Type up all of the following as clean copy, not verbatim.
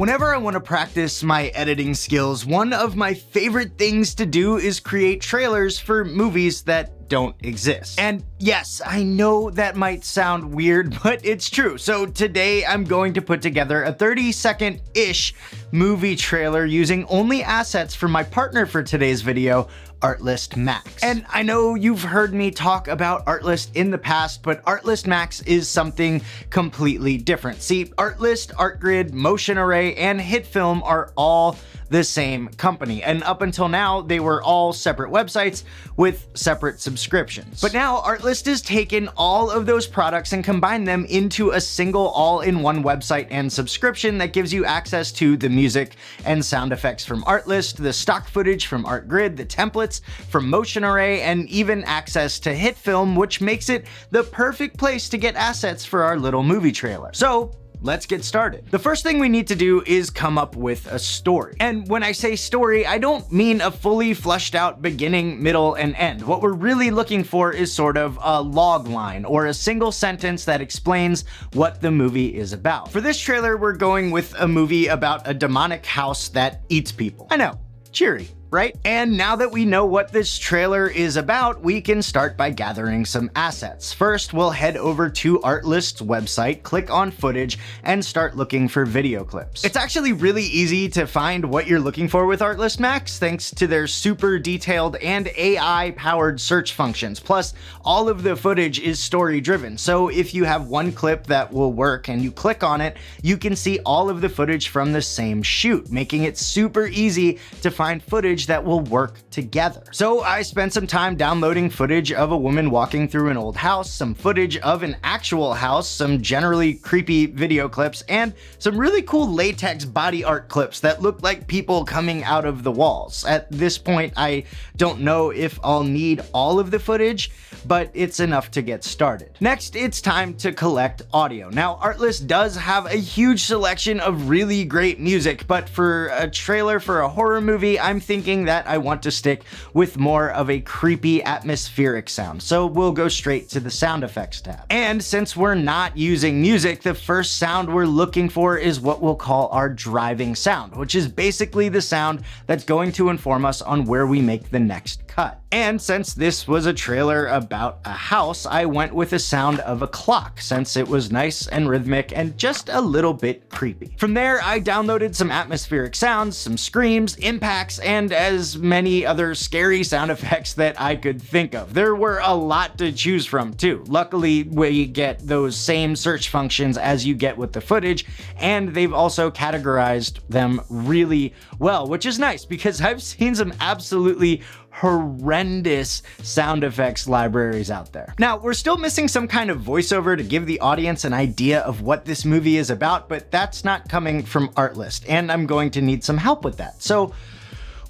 Whenever I want to practice my editing skills, one of my favorite things to do is create trailers for movies that don't exist. And yes, I know that might sound weird, but it's true. So today I'm going to put together a 30-second-ish movie trailer using only assets from my partner for today's video, Artlist Max. And I know you've heard me talk about Artlist in the past, but Artlist Max is something completely different. See, Artlist, ArtGrid, Motion Array, and Hitfilm are all the same company, and up until now they were all separate websites with separate subscriptions. But now Artlist has taken all of those products and combined them into a single all-in-one website and subscription that gives you access to the music and sound effects from Artlist, the stock footage from ArtGrid, the templates from Motion Array, and even access to Hitfilm, which makes it the perfect place to get assets for our little movie trailer. So let's get started. The first thing we need to do is come up with a story. And when I say story, I don't mean a fully fleshed out beginning, middle, and end. What we're really looking for is sort of a log line or a single sentence that explains what the movie is about. For this trailer, we're going with a movie about a demonic house that eats people. I know, cheery, right? And now that we know what this trailer is about, we can start by gathering some assets. First, we'll head over to Artlist's website, click on footage, and start looking for video clips. It's actually really easy to find what you're looking for with Artlist Max, thanks to their super detailed and AI-powered search functions. Plus, all of the footage is story-driven, so if you have one clip that will work and you click on it, you can see all of the footage from the same shoot, making it super easy to find footage that will work together. So I spent some time downloading footage of a woman walking through an old house, some footage of an actual house, some generally creepy video clips, and some really cool latex body art clips that look like people coming out of the walls. At this point, I don't know if I'll need all of the footage, but it's enough to get started. Next, it's time to collect audio. Now, Artlist does have a huge selection of really great music, but for a trailer for a horror movie, I'm thinking that I want to stick with more of a creepy atmospheric sound, so we'll go straight to the sound effects tab. And since we're not using music, the first sound we're looking for is what we'll call our driving sound, which is basically the sound that's going to inform us on where we make the next cut. And since this was a trailer about a house, I went with the sound of a clock, since it was nice and rhythmic and just a little bit creepy. From there, I downloaded some atmospheric sounds, some screams, impacts, and as many other scary sound effects that I could think of. There were a lot to choose from too. Luckily, we get those same search functions as you get with the footage, and they've also categorized them really well, which is nice because I've seen some absolutely horrendous sound effects libraries out there. Now, we're still missing some kind of voiceover to give the audience an idea of what this movie is about, but that's not coming from Artlist, and I'm going to need some help with that. So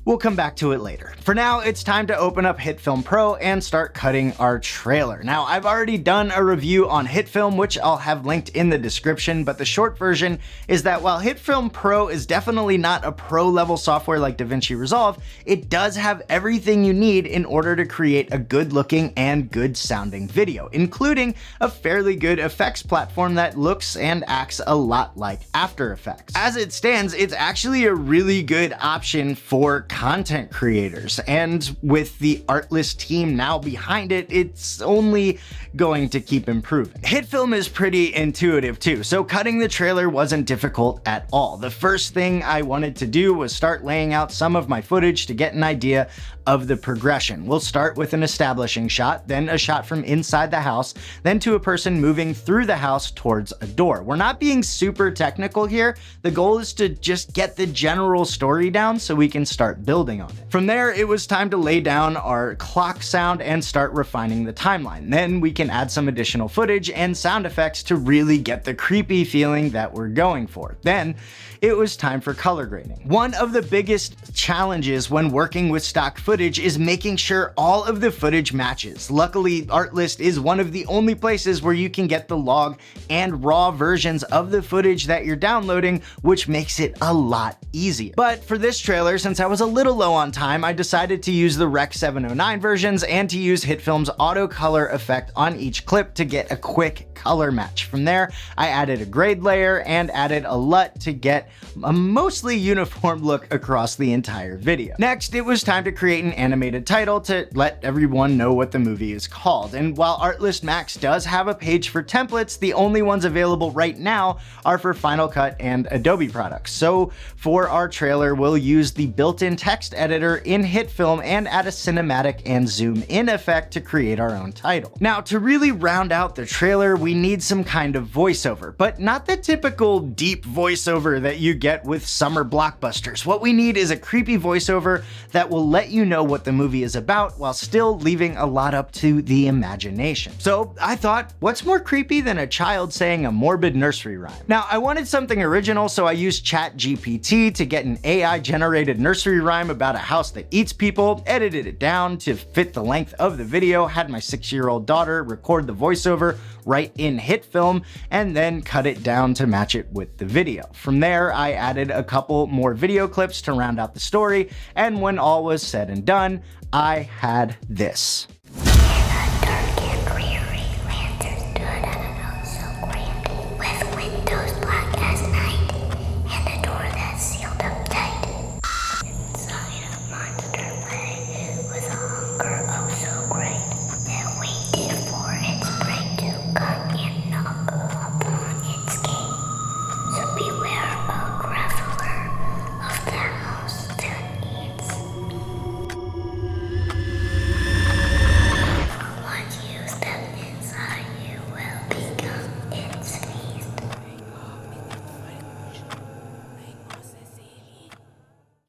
we'll come back to it later. For now, it's time to open up Hitfilm Pro and start cutting our trailer. Now, I've already done a review on Hitfilm, which I'll have linked in the description, but the short version is that while Hitfilm Pro is definitely not a pro-level software like DaVinci Resolve, it does have everything you need in order to create a good-looking and good-sounding video, including a fairly good effects platform that looks and acts a lot like After Effects. As it stands, it's actually a really good option for content creators, and with the Artlist team now behind it, it's only going to keep improving. Hitfilm is pretty intuitive too, so cutting the trailer wasn't difficult at all. The first thing I wanted to do was start laying out some of my footage to get an idea of the progression. We'll start with an establishing shot, then a shot from inside the house, then to a person moving through the house towards a door. We're not being super technical here. The goal is to just get the general story down so we can start building on it. From there, it was time to lay down our clock sound and start refining the timeline. Then we can add some additional footage and sound effects to really get the creepy feeling that we're going for. Then it was time for color grading. One of the biggest challenges when working with stock footage is making sure all of the footage matches. Luckily, Artlist is one of the only places where you can get the log and raw versions of the footage that you're downloading, which makes it a lot easier. But for this trailer, since I was a little low on time, I decided to use the Rec 709 versions and to use Hitfilm's auto color effect on each clip to get a quick color match. From there, I added a grade layer and added a LUT to get a mostly uniform look across the entire video. Next, it was time to create an animated title to let everyone know what the movie is called. And while Artlist Max does have a page for templates, the only ones available right now are for Final Cut and Adobe products. So for our trailer, we'll use the built-in text editor in Hitfilm and add a cinematic and zoom in effect to create our own title. Now, to really round out the trailer, we need some kind of voiceover, but not the typical deep voiceover that you get with summer blockbusters. What we need is a creepy voiceover that will let you know what the movie is about while still leaving a lot up to the imagination. So I thought, what's more creepy than a child saying a morbid nursery rhyme? Now, I wanted something original, so I used ChatGPT to get an AI-generated nursery rhyme about a house that eats people, edited it down to fit the length of the video, had my 6-year-old daughter record the voiceover right in Hitfilm, and then cut it down to match it with the video. From there, I added a couple more video clips to round out the story, and when all was said and done, I had this.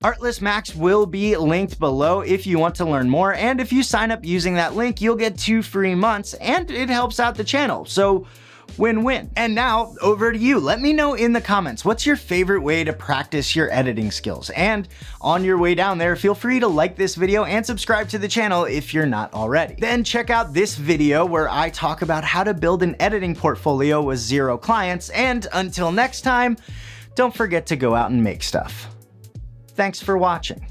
Artlist Max will be linked below if you want to learn more, and if you sign up using that link, you'll get 2 free months, and it helps out the channel, so win-win. And now, over to you. Let me know in the comments, what's your favorite way to practice your editing skills? And on your way down there, feel free to like this video and subscribe to the channel if you're not already. Then check out this video where I talk about how to build an editing portfolio with 0 clients, and until next time, don't forget to go out and make stuff. Thanks for watching.